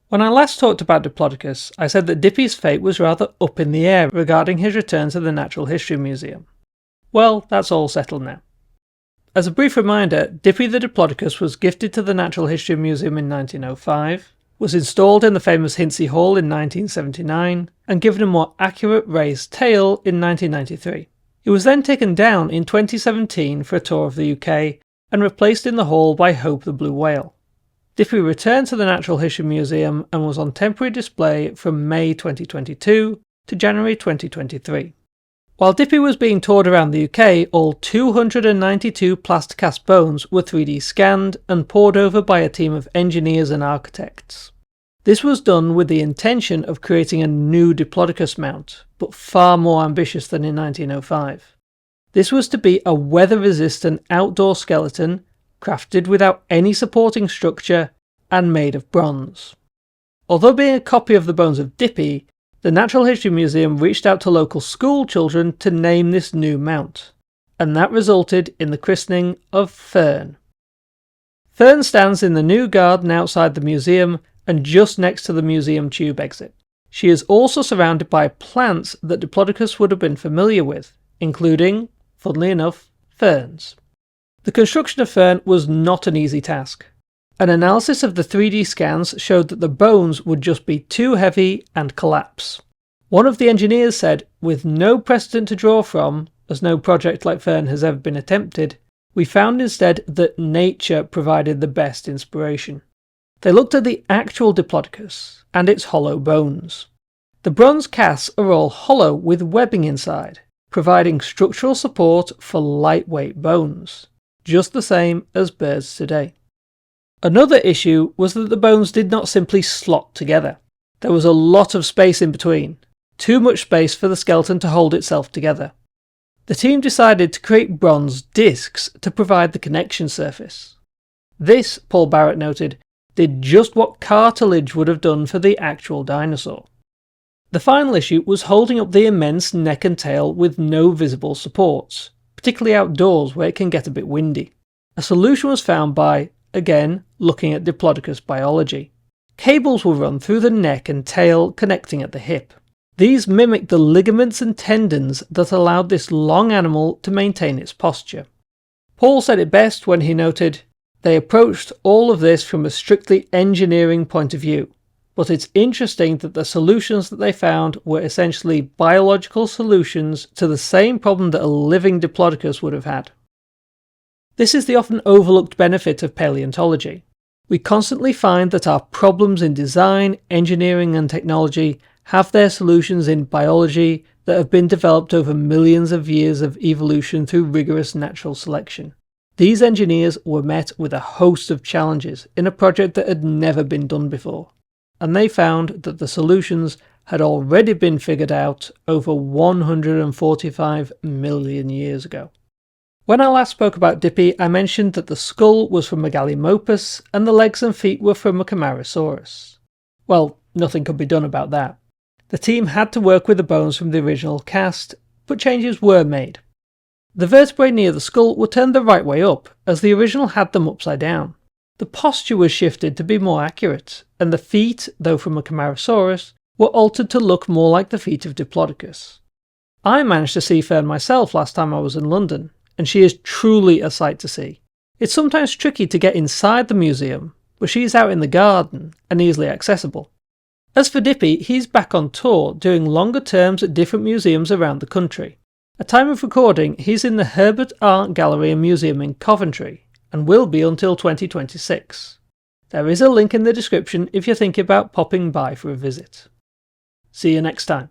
When I last talked about Diplodocus, I said that Dippy's fate was rather up in the air regarding his return to the Natural History Museum. Well, that's all settled now. As a brief reminder, Dippy the Diplodocus was gifted to the Natural History Museum in 1905, was installed in the famous Hinsey Hall in 1979, and given a more accurate raised tail in 1993. It was then taken down in 2017 for a tour of the UK and replaced in the hall by Hope the blue whale. Dippy returned to the Natural History Museum and was on temporary display from May 2022 to January 2023. While Dippy was being toured around the UK, all 292 plaster-cast bones were 3D scanned and pored over by a team of engineers and architects. This was done with the intention of creating a new Diplodocus mount, but far more ambitious than in 1905. This was to be a weather-resistant outdoor skeleton, crafted without any supporting structure and made of bronze. Although being a copy of the bones of Dippy, the Natural History Museum reached out to local school children to name this new mount, and that resulted in the christening of Fern. Fern stands in the new garden outside the museum and just next to the museum tube exit. She is also surrounded by plants that Diplodocus would have been familiar with, including, funnily enough, ferns. The construction of Fern was not an easy task. An analysis of the 3D scans showed that the bones would just be too heavy and collapse. One of the engineers said, with no precedent to draw from, as no project like Fern has ever been attempted, we found instead that nature provided the best inspiration. They looked at the actual Diplodocus and its hollow bones. The bronze casts are all hollow with webbing inside, providing structural support for lightweight bones, just the same as birds today. Another issue was that the bones did not simply slot together. There was a lot of space in between, too much space for the skeleton to hold itself together. The team decided to create bronze discs to provide the connection surface. This, Paul Barrett noted, did just what cartilage would have done for the actual dinosaur. The final issue was holding up the immense neck and tail with no visible supports, particularly outdoors where it can get a bit windy. A solution was found by, again, looking at Diplodocus biology. Cables were run through the neck and tail connecting at the hip. These mimicked the ligaments and tendons that allowed this long animal to maintain its posture. Paul said it best when he noted, "They approached all of this from a strictly engineering point of view, but it's interesting that the solutions that they found were essentially biological solutions to the same problem that a living Diplodocus would have had." This is the often overlooked benefit of paleontology. We constantly find that our problems in design, engineering and technology have their solutions in biology that have been developed over millions of years of evolution through rigorous natural selection. These engineers were met with a host of challenges in a project that had never been done before, and they found that the solutions had already been figured out over 145 million years ago. When I last spoke about Dippy, I mentioned that the skull was from a Gallimiopus and the legs and feet were from a Camarasaurus. Well, nothing could be done about that. The team had to work with the bones from the original cast, but changes were made. The vertebrae near the skull were turned the right way up, as the original had them upside down. The posture was shifted to be more accurate, and the feet, though from a Camarasaurus, were altered to look more like the feet of Diplodocus. I managed to see Fern myself last time I was in London, and she is truly a sight to see. It's sometimes tricky to get inside the museum, but she is out in the garden and easily accessible. As for Dippy, he's back on tour, doing longer terms at different museums around the country. At time of recording, he's in the Herbert Art Gallery and Museum in Coventry, and will be until 2026. There is a link in the description if you're thinking about popping by for a visit. See you next time.